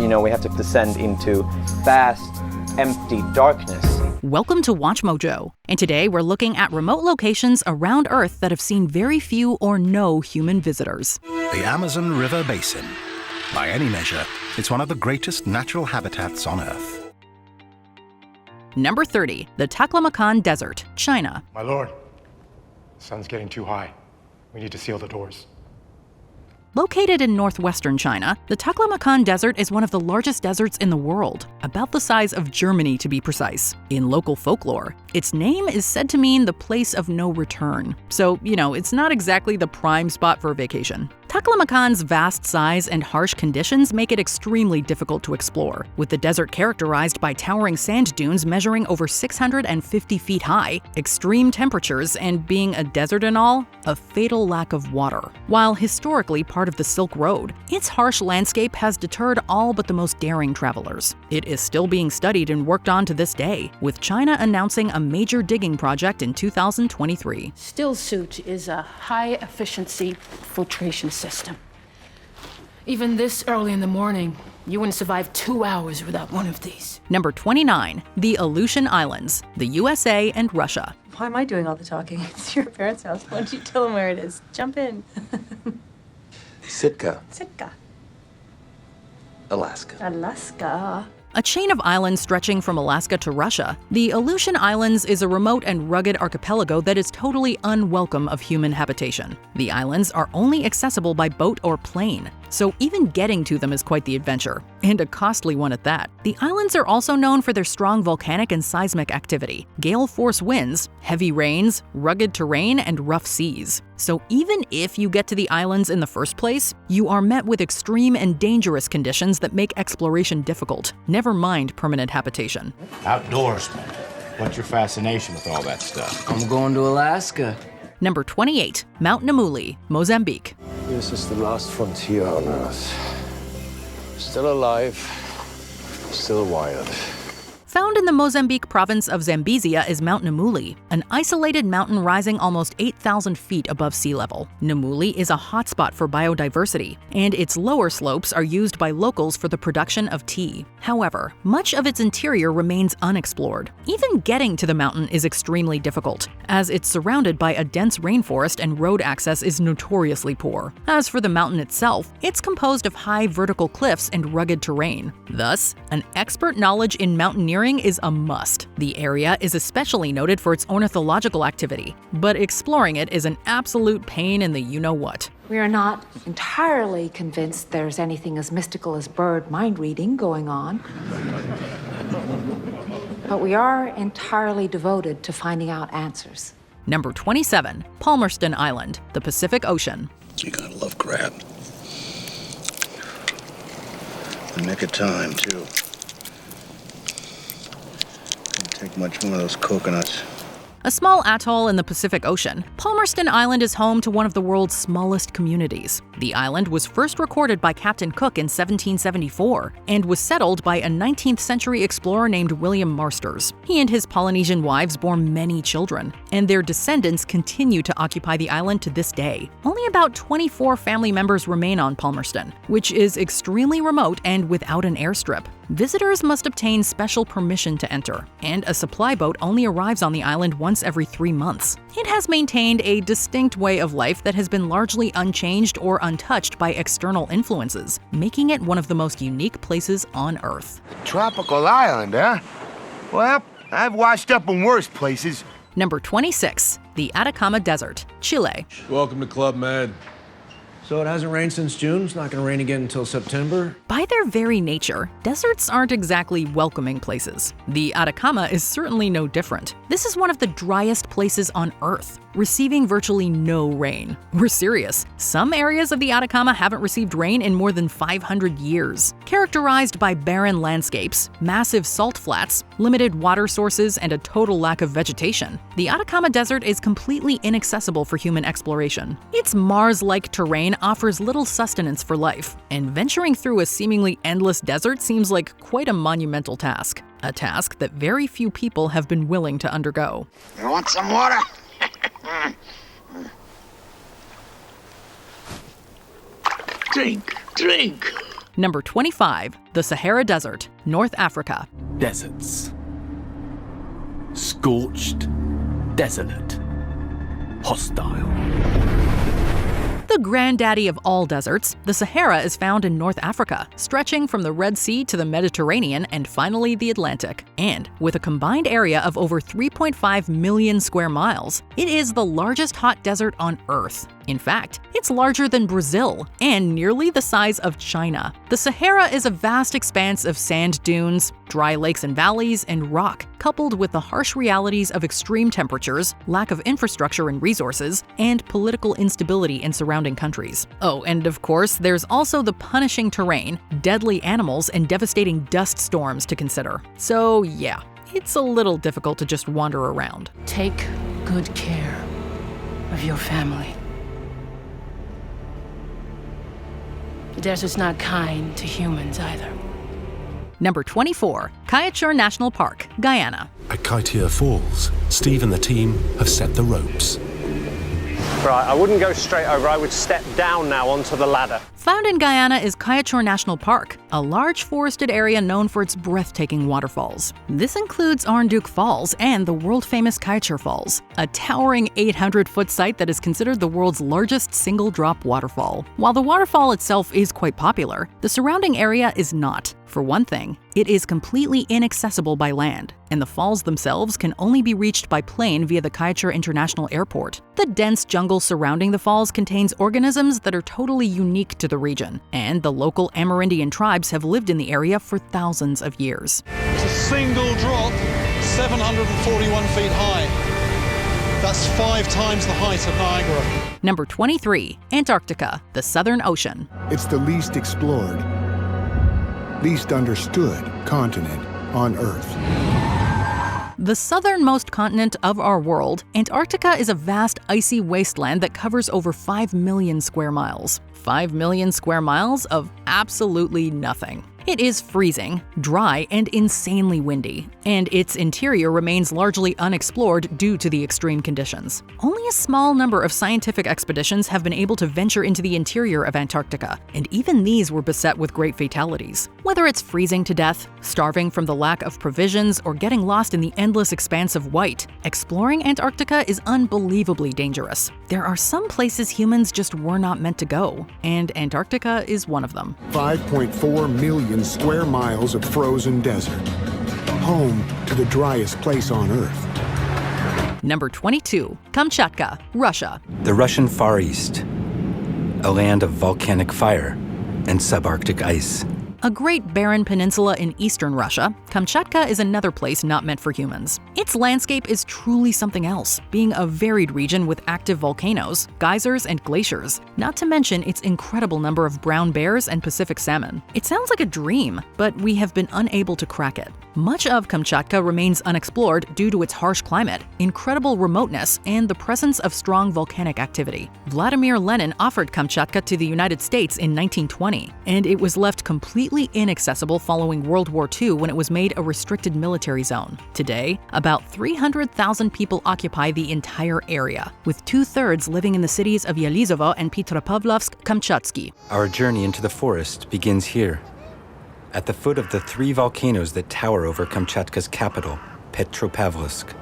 we have to descend into vast, empty darkness. Welcome to WatchMojo, and today we're looking at remote locations around Earth that have seen very few or no human visitors. The Amazon River Basin. By any measure, it's one of the greatest natural habitats on Earth. Number 30, the Taklamakan Desert, China. My lord, the sun's getting too high. We need to seal the doors. Located in northwestern China, the Taklamakan Desert is one of the largest deserts in the world, about the size of Germany to be precise. In local folklore, its name is said to mean the place of no return. So, it's not exactly the prime spot for a vacation. Taklamakan's vast size and harsh conditions make it extremely difficult to explore, with the desert characterized by towering sand dunes measuring over 650 feet high, extreme temperatures, and being a desert and all, a fatal lack of water. While historically part of the Silk Road, its harsh landscape has deterred all but the most daring travelers. It is still being studied and worked on to this day, with China announcing a major digging project in 2023. Still Suit is a high-efficiency filtration system. Even this early in the morning, you wouldn't survive 2 hours without one of these. Number 29, the Aleutian Islands, the USA and Russia. Why am I doing all the talking? It's your parents' house. Why don't you tell them where it is? Jump in. Sitka. Sitka. Alaska. Alaska. A chain of islands stretching from Alaska to Russia, the Aleutian Islands is a remote and rugged archipelago that is totally unwelcome of human habitation. The islands are only accessible by boat or plane, so even getting to them is quite the adventure, and a costly one at that. The islands are also known for their strong volcanic and seismic activity, gale-force winds, heavy rains, rugged terrain, and rough seas. So even if you get to the islands in the first place, you are met with extreme and dangerous conditions that make exploration difficult, never mind permanent habitation. Outdoorsman. What's your fascination with all that stuff? I'm going to Alaska. Number 28, Mount Namuli, Mozambique. This is the last frontier on Earth. Still alive, still wild. Found in the Mozambique province of Zambezia is Mount Namuli, an isolated mountain rising almost 8,000 feet above sea level. Namuli is a hotspot for biodiversity, and its lower slopes are used by locals for the production of tea. However, much of its interior remains unexplored. Even getting to the mountain is extremely difficult, as it's surrounded by a dense rainforest and road access is notoriously poor. As for the mountain itself, it's composed of high vertical cliffs and rugged terrain. Thus, an expert knowledge in mountaineering is a must. The area is especially noted for its ornithological activity, but exploring it is an absolute pain in the you-know-what. We are not entirely convinced there's anything as mystical as bird mind reading going on, but we are entirely devoted to finding out answers. Number 27, Palmerston Island, the Pacific Ocean. You gotta love crab. The nick of time, too. Take much more of those coconuts. A small atoll in the Pacific Ocean, Palmerston Island is home to one of the world's smallest communities. The island was first recorded by Captain Cook in 1774 and was settled by a 19th century explorer named William Marsters. He and his Polynesian wives bore many children, and their descendants continue to occupy the island to this day. Only about 24 family members remain on Palmerston, which is extremely remote and without an airstrip. Visitors must obtain special permission to enter, and a supply boat only arrives on the island once every 3 months. It has maintained a distinct way of life that has been largely unchanged or untouched by external influences, making it one of the most unique places on Earth. Tropical island, huh? Well, I've washed up in worse places. Number 26, the Atacama Desert, Chile. Welcome to Club Med. So it hasn't rained since June? It's not going to rain again until September? By their very nature, deserts aren't exactly welcoming places. The Atacama is certainly no different. This is one of the driest places on Earth, receiving virtually no rain. We're serious. Some areas of the Atacama haven't received rain in more than 500 years. Characterized by barren landscapes, massive salt flats, limited water sources, and a total lack of vegetation, the Atacama Desert is completely inaccessible for human exploration. Its Mars-like terrain offers little sustenance for life, and venturing through a seemingly endless desert seems like quite a monumental task. A task that very few people have been willing to undergo. You want some water? Drink. Number 25, the Sahara Desert, North Africa. Deserts. Scorched, desolate, hostile. The granddaddy of all deserts, the Sahara is found in North Africa, stretching from the Red Sea to the Mediterranean and finally the Atlantic. And with a combined area of over 3.5 million square miles, it is the largest hot desert on Earth. In fact, it's larger than Brazil and nearly the size of China. The Sahara is a vast expanse of sand dunes, dry lakes and valleys, and rock, coupled with the harsh realities of extreme temperatures, lack of infrastructure and resources, and political instability in surrounding countries. Oh, and of course, there's also the punishing terrain, deadly animals, and devastating dust storms to consider. So yeah, it's a little difficult to just wander around. Take good care of your family. The desert's not kind to humans either. Number 24, Kayachur National Park, Guyana. At Kaitir Falls, Steve and the team have set the ropes. Right, I wouldn't go straight over, I would step down now onto the ladder. Found in Guyana is Kayachur National Park, a large forested area known for its breathtaking waterfalls. This includes Arnduke Falls and the world-famous Kayachur Falls, a towering 800-foot site that is considered the world's largest single-drop waterfall. While the waterfall itself is quite popular, the surrounding area is not. For one thing, it is completely inaccessible by land, and the falls themselves can only be reached by plane via the Kayachur International Airport. The dense jungle surrounding the falls contains organisms that are totally unique to the region, and the local Amerindian tribes have lived in the area for thousands of years. It's a single drop, 741 feet high. That's 5 times the height of Niagara. Number 23, Antarctica, the Southern Ocean. It's the least explored, least understood continent on Earth. The southernmost continent of our world, Antarctica is a vast icy wasteland that covers over 5 million square miles. 5 million square miles of absolutely nothing. It is freezing, dry, and insanely windy, and its interior remains largely unexplored due to the extreme conditions. Only a small number of scientific expeditions have been able to venture into the interior of Antarctica, and even these were beset with great fatalities. Whether it's freezing to death, starving from the lack of provisions, or getting lost in the endless expanse of white, exploring Antarctica is unbelievably dangerous. There are some places humans just were not meant to go, and Antarctica is one of them. 5.4 million square miles of frozen desert, home to the driest place on Earth. Number 22, Kamchatka, Russia. The Russian Far East, a land of volcanic fire and subarctic ice. A great barren peninsula in eastern Russia, Kamchatka is another place not meant for humans. Its landscape is truly something else, being a varied region with active volcanoes, geysers, and glaciers, not to mention its incredible number of brown bears and Pacific salmon. It sounds like a dream, but we have been unable to crack it. Much of Kamchatka remains unexplored due to its harsh climate, incredible remoteness, and the presence of strong volcanic activity. Vladimir Lenin offered Kamchatka to the United States in 1920, and it was left completely inaccessible following World War II when it was made a restricted military zone. Today, about 300,000 people occupy the entire area, with 2/3 living in the cities of Yelizovo and Petropavlovsk-Kamchatsky. Our journey into the forest begins here, at the foot of the 3 volcanoes that tower over Kamchatka's capital, Petropavlovsk.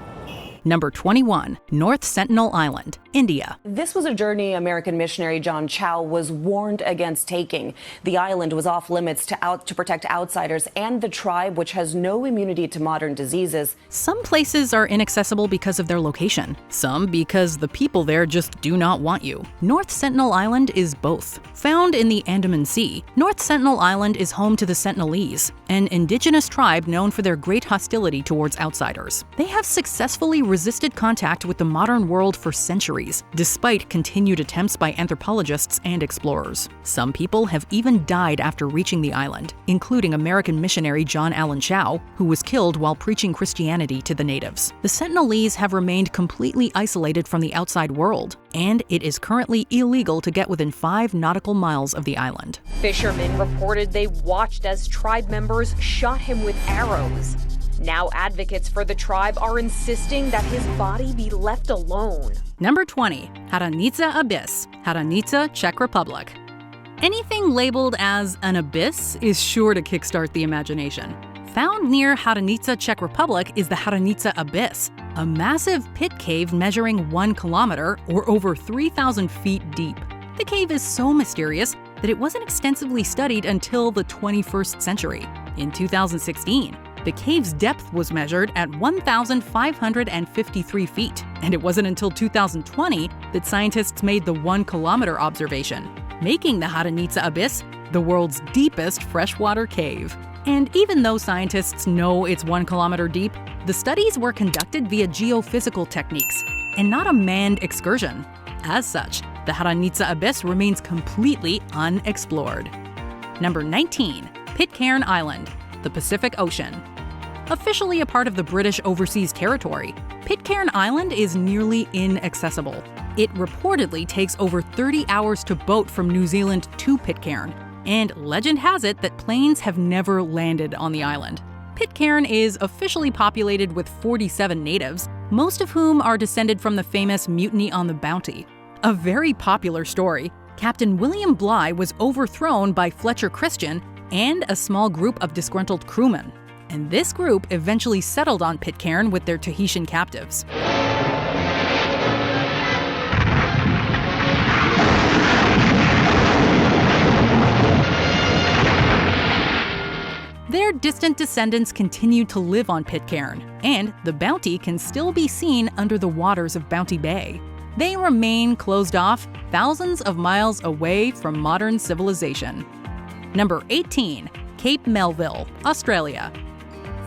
Number 21, North Sentinel Island, India. This was a journey American missionary John Chow was warned against taking. The island was off limits to protect outsiders and the tribe, which has no immunity to modern diseases. Some places are inaccessible because of their location, some because the people there just do not want you. North Sentinel Island is both. Found in the Andaman Sea, North Sentinel Island is home to the Sentinelese, an indigenous tribe known for their great hostility towards outsiders. They have successfully resisted contact with the modern world for centuries, despite continued attempts by anthropologists and explorers. Some people have even died after reaching the island, including American missionary John Allen Chow, who was killed while preaching Christianity to the natives. The Sentinelese have remained completely isolated from the outside world, and it is currently illegal to get within 5 nautical miles of the island. Fishermen reported they watched as tribe members shot him with arrows. Now advocates for the tribe are insisting that his body be left alone. Number 20, Hranitsa Abyss, Hranitsa, Czech Republic. Anything labeled as an abyss is sure to kickstart the imagination. Found near Hranica, Czech Republic is the Hranica Abyss, a massive pit cave measuring 1 kilometer or over 3,000 feet deep. The cave is so mysterious that it wasn't extensively studied until the 21st century. In 2016, the cave's depth was measured at 1,553 feet, and it wasn't until 2020 that scientists made the 1 kilometer observation, making the Hranica Abyss the world's deepest freshwater cave. And even though scientists know it's 1 kilometer deep, the studies were conducted via geophysical techniques and not a manned excursion. As such, the Hranica Abyss remains completely unexplored. Number 19. Pitcairn Island, the Pacific Ocean. Officially a part of the British Overseas Territory, Pitcairn Island is nearly inaccessible. It reportedly takes over 30 hours to boat from New Zealand to Pitcairn, and legend has it that planes have never landed on the island. Pitcairn is officially populated with 47 natives, most of whom are descended from the famous Mutiny on the Bounty. A very popular story, Captain William Bligh was overthrown by Fletcher Christian and a small group of disgruntled crewmen. And this group eventually settled on Pitcairn with their Tahitian captives. Their distant descendants continue to live on Pitcairn, and the Bounty can still be seen under the waters of Bounty Bay. They remain closed off thousands of miles away from modern civilization. Number 18. Cape Melville, Australia.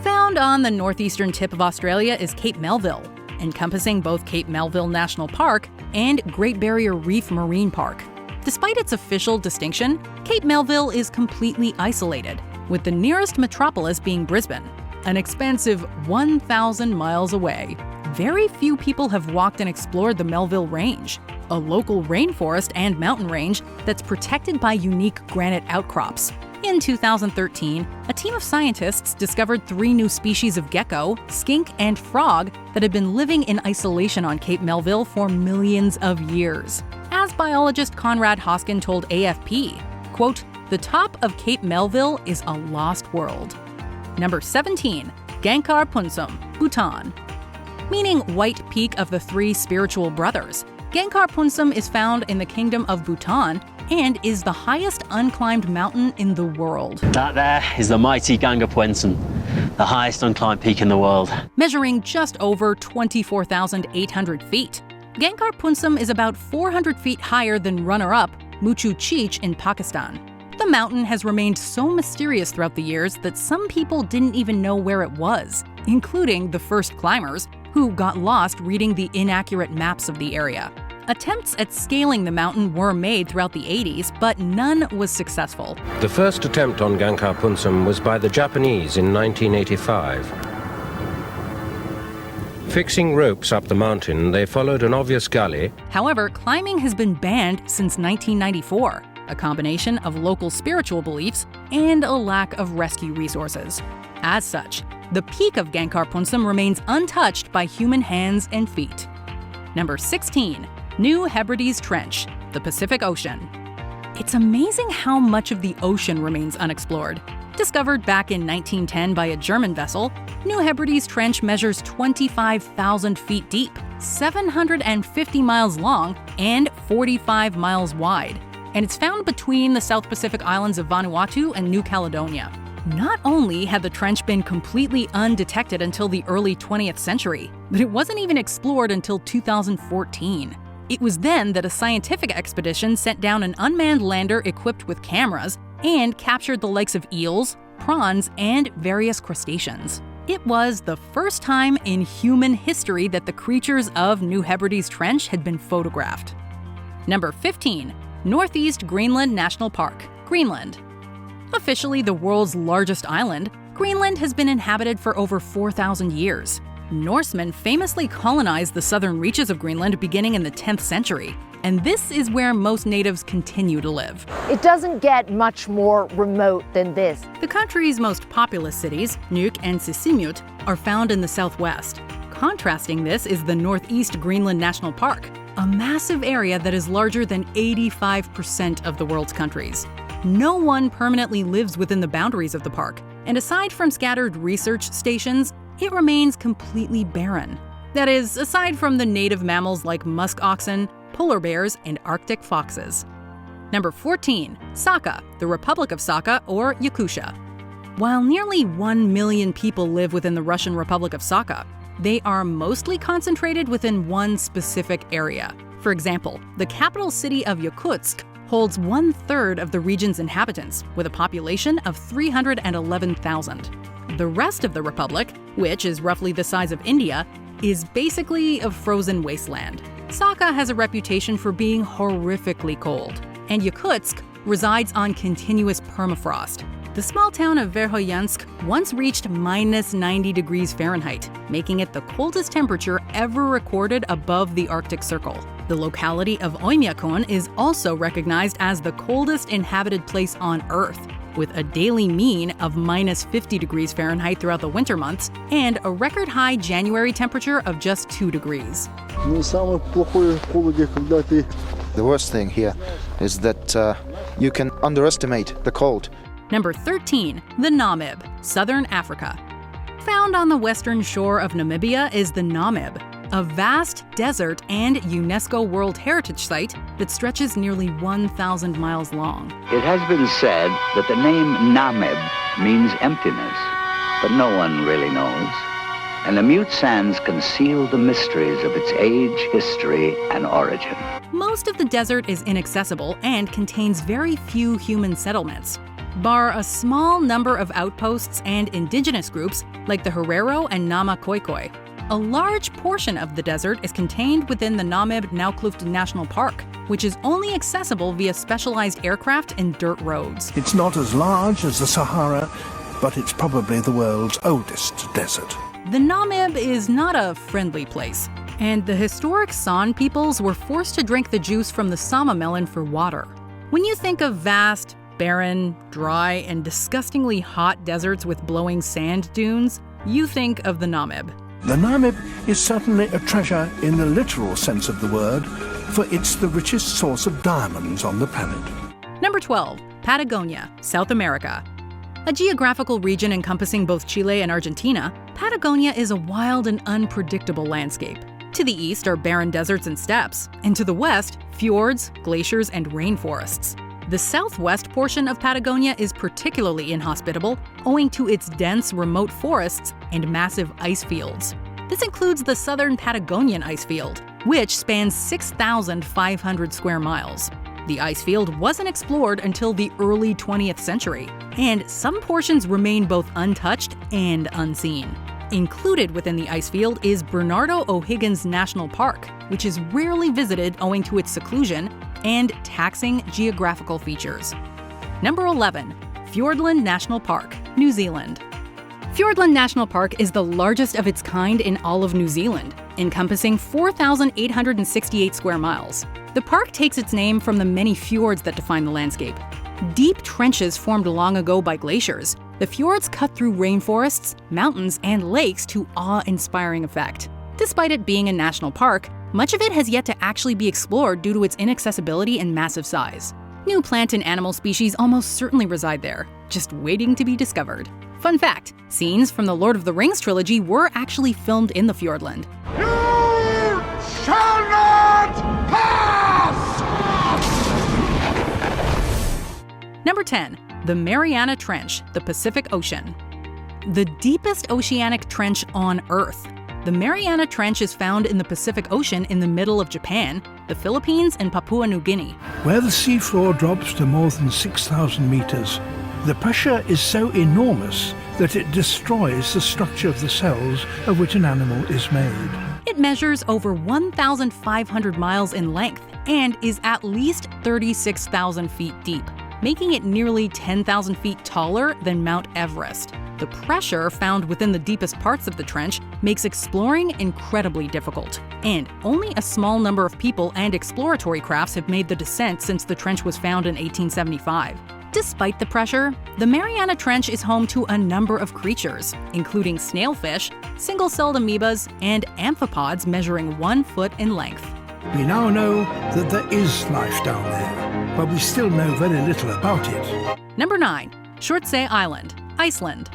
Found on the northeastern tip of Australia is Cape Melville, encompassing both Cape Melville National Park and Great Barrier Reef Marine Park. Despite its official distinction, Cape Melville is completely isolated, with the nearest metropolis being Brisbane, an expansive 1,000 miles away. Very few people have walked and explored the Melville Range, a local rainforest and mountain range that's protected by unique granite outcrops. In 2013, a team of scientists discovered 3 new species of gecko, skink, and frog that had been living in isolation on Cape Melville for millions of years. As biologist Conrad Hoskin told AFP, quote, "The top of Cape Melville is a lost world." Number 17. Gangkhar Punsum, Bhutan. Meaning White Peak of the 3 spiritual brothers, Gangkhar Punsum is found in the Kingdom of Bhutan and is the highest unclimbed mountain in the world. That there is the mighty Gangkhar Punsum, the highest unclimbed peak in the world. Measuring just over 24,800 feet, Gangkhar Punsum is about 400 feet higher than runner-up Muchu Cheech in Pakistan. The mountain has remained so mysterious throughout the years that some people didn't even know where it was, including the first climbers, who got lost reading the inaccurate maps of the area. Attempts at scaling the mountain were made throughout the 80s, but none was successful. The first attempt on Gangkhar Punsum was by the Japanese in 1985. Fixing ropes up the mountain, they followed an obvious gully. However, climbing has been banned since 1994, a combination of local spiritual beliefs and a lack of rescue resources. As such, the peak of Gangkhar Punsum remains untouched by human hands and feet. Number 16. New Hebrides Trench, the Pacific Ocean. It's amazing how much of the ocean remains unexplored. Discovered back in 1910 by a German vessel, New Hebrides Trench measures 25,000 feet deep, 750 miles long, and 45 miles wide. And it's found between the South Pacific islands of Vanuatu and New Caledonia. Not only had the trench been completely undetected until the early 20th century, but it wasn't even explored until 2014. It was then that a scientific expedition sent down an unmanned lander equipped with cameras and captured the likes of eels, prawns, and various crustaceans. It was the first time in human history that the creatures of New Hebrides Trench had been photographed. Number 15. Northeast Greenland National Park, Greenland. Officially the world's largest island, Greenland has been inhabited for over 4,000 years. Norsemen famously colonized the southern reaches of Greenland beginning in the 10th century, and this is where most natives continue to live. It doesn't get much more remote than this. The country's most populous cities, Nuuk and Sisimiut, are found in the southwest. Contrasting this is the Northeast Greenland National Park, a massive area that is larger than 85% of the world's countries. No one permanently lives within the boundaries of the park, and aside from scattered research stations, it remains completely barren. That is, aside from the native mammals like musk oxen, polar bears, and Arctic foxes. Number 14. Sakha, the Republic of Sakha, or Yakutia. While nearly 1 million people live within the Russian Republic of Sakha, they are mostly concentrated within one specific area. For example, the capital city of Yakutsk holds 1/3 of the region's inhabitants, with a population of 311,000. The rest of the republic, which is roughly the size of India, is basically a frozen wasteland. Sakha has a reputation for being horrifically cold, and Yakutsk resides on continuous permafrost. The small town of Verkhoyansk once reached -90 degrees Fahrenheit, making it the coldest temperature ever recorded above the Arctic Circle. The locality of Oymyakon is also recognized as the coldest inhabited place on Earth, with a daily mean of -50 degrees Fahrenheit throughout the winter months and a record-high January temperature of just 2 degrees. The worst thing here is that you can underestimate the cold. Number 13. The Namib, Southern Africa. Found on the western shore of Namibia is the Namib, a vast desert and UNESCO World Heritage Site that stretches nearly 1,000 miles long. It has been said that the name Namib means emptiness, but no one really knows. And the mute sands conceal the mysteries of its age, history, and origin. Most of the desert is inaccessible and contains very few human settlements. Bar a small number of outposts and indigenous groups like the Herero and Nama Khoikhoi, a large portion of the desert is contained within the Namib-Naukluft National Park, which is only accessible via specialized aircraft and dirt roads. It's not as large as the Sahara, but it's probably the world's oldest desert. The Namib is not a friendly place, and the historic San peoples were forced to drink the juice from the Sama melon for water. When you think of vast, barren, dry, and disgustingly hot deserts with blowing sand dunes, you think of the Namib. The Namib is certainly a treasure in the literal sense of the word, for it's the richest source of diamonds on the planet. Number 12. Patagonia, South America. A geographical region encompassing both Chile and Argentina, Patagonia is a wild and unpredictable landscape. To the east are barren deserts and steppes, and to the west, fjords, glaciers, and rainforests. The southwest portion of Patagonia is particularly inhospitable, owing to its dense, remote forests and massive ice fields. This includes the southern Patagonian ice field, which spans 6,500 square miles. The ice field wasn't explored until the early 20th century, and some portions remain both untouched and unseen. Included within the ice field is Bernardo O'Higgins National Park, which is rarely visited owing to its seclusion and taxing geographical features. Number 11. Fiordland National Park, New Zealand. Fiordland National Park is the largest of its kind in all of New Zealand, encompassing 4,868 square miles. The park takes its name from the many fjords that define the landscape. Deep trenches formed long ago by glaciers, the fjords cut through rainforests, mountains, and lakes to awe-inspiring effect. Despite it being a national park, much of it has yet to actually be explored due to its inaccessibility and massive size. New plant and animal species almost certainly reside there, just waiting to be discovered. Fun fact, scenes from the Lord of the Rings trilogy were actually filmed in the Fiordland. You shall not pass! Number 10. The Mariana Trench, the Pacific Ocean. The deepest oceanic trench on Earth. The Mariana Trench is found in the Pacific Ocean in the middle of Japan, the Philippines, and Papua New Guinea. Where the seafloor drops to more than 6,000 meters, the pressure is so enormous that it destroys the structure of the cells of which an animal is made. It measures over 1,500 miles in length and is at least 36,000 feet deep, making it nearly 10,000 feet taller than Mount Everest. The pressure found within the deepest parts of the trench makes exploring incredibly difficult, and only a small number of people and exploratory crafts have made the descent since the trench was found in 1875. Despite the pressure, the Mariana Trench is home to a number of creatures, including snailfish, single-celled amoebas, and amphipods measuring 1 foot in length. We now know that there is life down there, but we still know very little about it. Number 9. Shortsey Island, Iceland.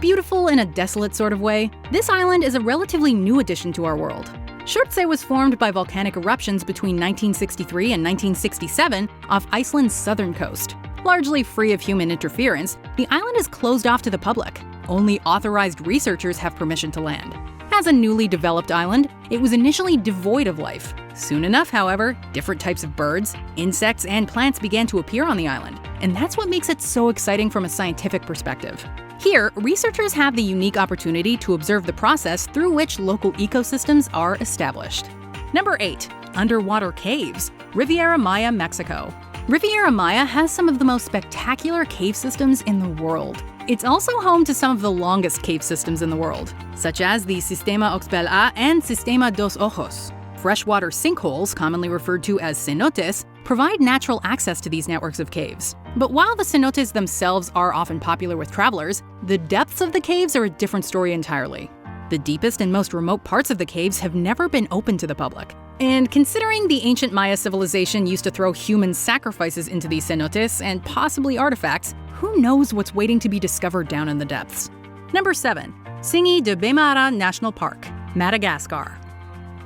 Beautiful in a desolate sort of way, this island is a relatively new addition to our world. Shortsey was formed by volcanic eruptions between 1963 and 1967 off Iceland's southern coast. Largely free of human interference, the island is closed off to the public. Only authorized researchers have permission to land. As a newly developed island, it was initially devoid of life. Soon enough, however, different types of birds, insects, and plants began to appear on the island, and that's what makes it so exciting from a scientific perspective. Here, researchers have the unique opportunity to observe the process through which local ecosystems are established. Number 8. Underwater caves, Riviera Maya, Mexico. Riviera Maya has some of the most spectacular cave systems in the world. It's also home to some of the longest cave systems in the world, such as the Sistema Oxbel A and Sistema dos Ojos. Freshwater sinkholes, commonly referred to as cenotes, provide natural access to these networks of caves. But while the cenotes themselves are often popular with travelers, the depths of the caves are a different story entirely. The deepest and most remote parts of the caves have never been open to the public. And considering the ancient Maya civilization used to throw human sacrifices into these cenotes and possibly artifacts, who knows what's waiting to be discovered down in the depths? Number 7. Tsingy de Bemara National Park, Madagascar.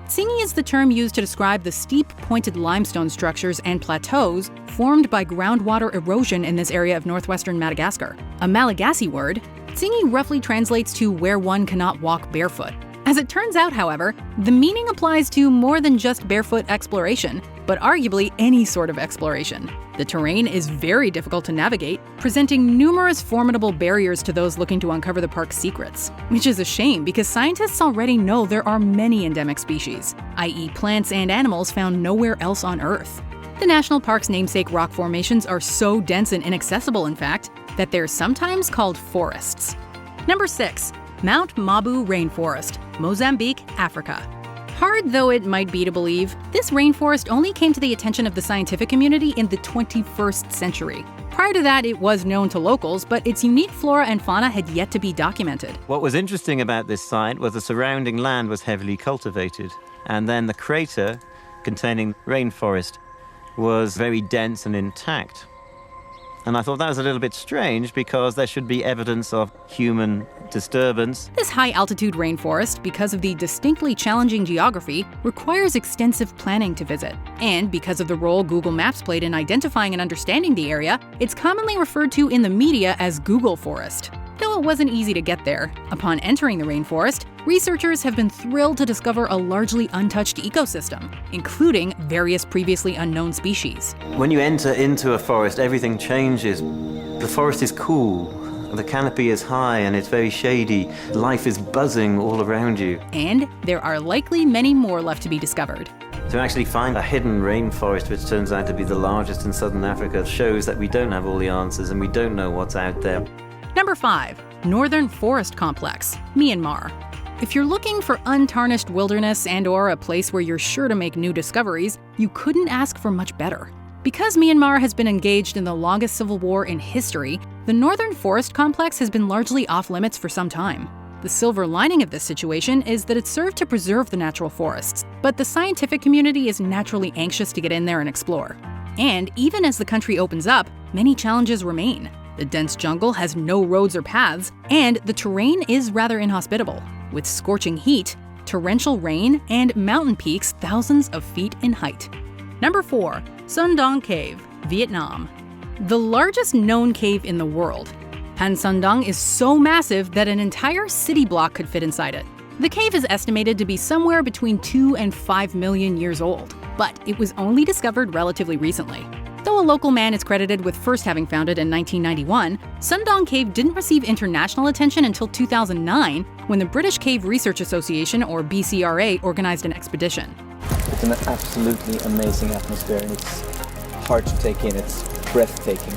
Tsingy is the term used to describe the steep, pointed limestone structures and plateaus formed by groundwater erosion in this area of northwestern Madagascar. A Malagasy word, Tsingy roughly translates to where one cannot walk barefoot. As it turns out, however, the meaning applies to more than just barefoot exploration, but arguably any sort of exploration. The terrain is very difficult to navigate, presenting numerous formidable barriers to those looking to uncover the park's secrets. Which is a shame because scientists already know there are many endemic species, i.e. plants and animals found nowhere else on Earth. The national park's namesake rock formations are so dense and inaccessible, in fact, that they're sometimes called forests. Number 6. Mount Mabu Rainforest, Mozambique, Africa. Hard though it might be to believe, this rainforest only came to the attention of the scientific community in the 21st century. Prior to that, it was known to locals, but its unique flora and fauna had yet to be documented. What was interesting about this site was the surrounding land was heavily cultivated, and then the crater containing rainforest was very dense and intact. And I thought that was a little bit strange because there should be evidence of human disturbance. This high-altitude rainforest, because of the distinctly challenging geography, requires extensive planning to visit. And because of the role Google Maps played in identifying and understanding the area, it's commonly referred to in the media as Google Forest. Though it wasn't easy to get there, upon entering the rainforest, researchers have been thrilled to discover a largely untouched ecosystem, including various previously unknown species. When you enter into a forest, everything changes. The forest is cool, the canopy is high and it's very shady. Life is buzzing all around you. And there are likely many more left to be discovered. To actually find a hidden rainforest, which turns out to be the largest in southern Africa, shows that we don't have all the answers and we don't know what's out there. Number 5. Northern Forest Complex, Myanmar. If you're looking for untarnished wilderness and/or a place where you're sure to make new discoveries, you couldn't ask for much better. Because Myanmar has been engaged in the longest civil war in history, the Northern Forest Complex has been largely off-limits for some time. The silver lining of this situation is that it served to preserve the natural forests, but the scientific community is naturally anxious to get in there and explore. And even as the country opens up, many challenges remain. The dense jungle has no roads or paths, and the terrain is rather inhospitable, with scorching heat, torrential rain, and mountain peaks thousands of feet in height. Number 4. Son Doong Cave, Vietnam. The largest known cave in the world. Han Son Doong is so massive that an entire city block could fit inside it. The cave is estimated to be somewhere between 2 and 5 million years old, but it was only discovered relatively recently. Though a local man is credited with first having found it in 1991, Son Doong Cave didn't receive international attention until 2009, when the British Cave Research Association, or BCRA, organized an expedition. It's an absolutely amazing atmosphere, and it's hard to take in. It's breathtaking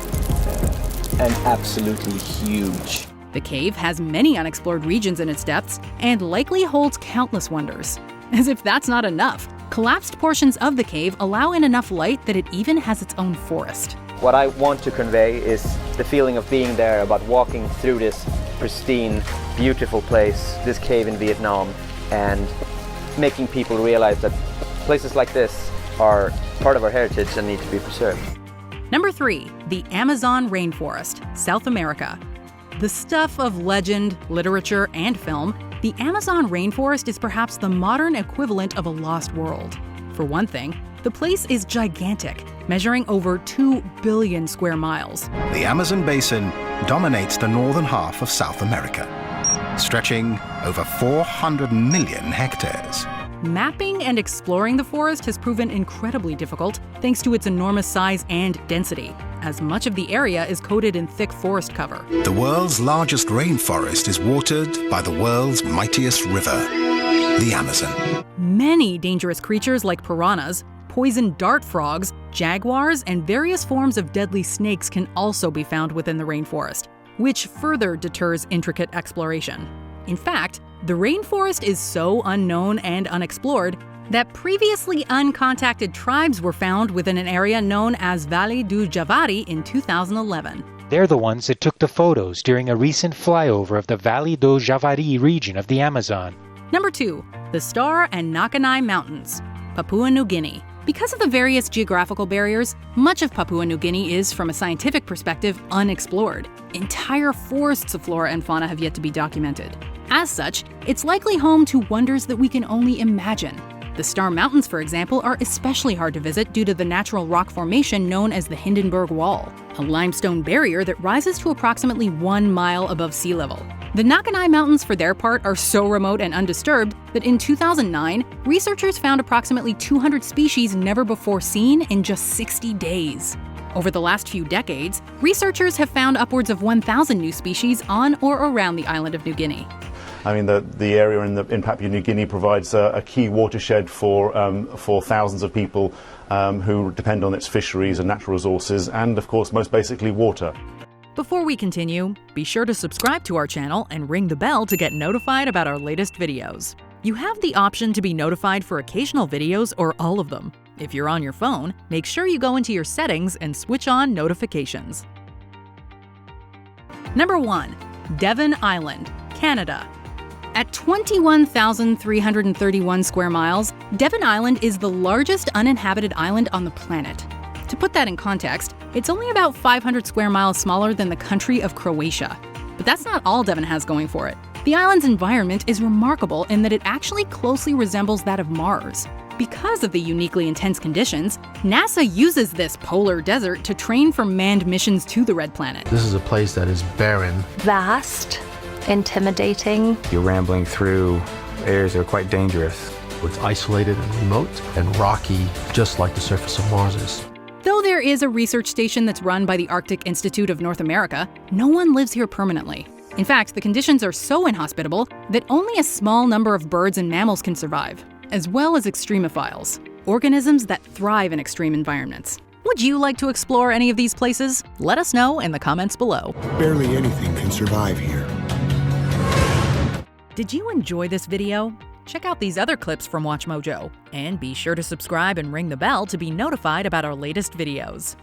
and absolutely huge. The cave has many unexplored regions in its depths and likely holds countless wonders. As if that's not enough, collapsed portions of the cave allow in enough light that it even has its own forest. What I want to convey is the feeling of being there, about walking through this pristine, beautiful place, this cave in Vietnam, and making people realize that Places like this are part of our heritage and need to be preserved. Number 3, the Amazon rainforest, South America. The stuff of legend, literature, and film, the Amazon rainforest is perhaps the modern equivalent of a lost world. For one thing, the place is gigantic, measuring over 2 billion square miles. The Amazon basin dominates the northern half of South America, stretching over 400 million hectares. Mapping and exploring the forest has proven incredibly difficult thanks to its enormous size and density, as much of the area is coated in thick forest cover. The world's largest rainforest is watered by the world's mightiest river, the Amazon. Many dangerous creatures like piranhas, poison dart frogs, jaguars, and various forms of deadly snakes can also be found within the rainforest, which further deters intricate exploration. In fact, the rainforest is so unknown and unexplored that previously uncontacted tribes were found within an area known as Vale do Javari in 2011. They're the ones that took the photos during a recent flyover of the Vale do Javari region of the Amazon. Number 2, the Star and Nakanai Mountains, Papua New Guinea. Because of the various geographical barriers, much of Papua New Guinea is, from a scientific perspective, unexplored. Entire forests of flora and fauna have yet to be documented. As such, it's likely home to wonders that we can only imagine. The Star Mountains, for example, are especially hard to visit due to the natural rock formation known as the Hindenburg Wall, a limestone barrier that rises to approximately 1 mile above sea level. The Nakanai Mountains, for their part, are so remote and undisturbed that in 2009, researchers found approximately 200 species never before seen in just 60 days. Over the last few decades, researchers have found upwards of 1,000 new species on or around the island of New Guinea. I mean, the area in Papua New Guinea provides a key watershed for thousands of people who depend on its fisheries and natural resources and, of course, most basically water. Before we continue, be sure to subscribe to our channel and ring the bell to get notified about our latest videos. You have the option to be notified for occasional videos or all of them. If you're on your phone, make sure you go into your settings and switch on notifications. Number 1, Devon Island, Canada. At 21,331 square miles, Devon Island is the largest uninhabited island on the planet. To put that in context, it's only about 500 square miles smaller than the country of Croatia. But that's not all Devon has going for it. The island's environment is remarkable in that it actually closely resembles that of Mars. Because of the uniquely intense conditions, NASA uses this polar desert to train for manned missions to the Red Planet. This is a place that is barren. Vast, intimidating. You're rambling through areas that are quite dangerous. It's isolated and remote and rocky, just like the surface of Mars is. Though there is a research station that's run by the Arctic Institute of North America, no one lives here permanently. In fact, the conditions are so inhospitable that only a small number of birds and mammals can survive, as well as extremophiles, organisms that thrive in extreme environments. Would you like to explore any of these places? Let us know in the comments below. Barely anything can survive here. Did you enjoy this video? Check out these other clips from WatchMojo, and be sure to subscribe and ring the bell to be notified about our latest videos.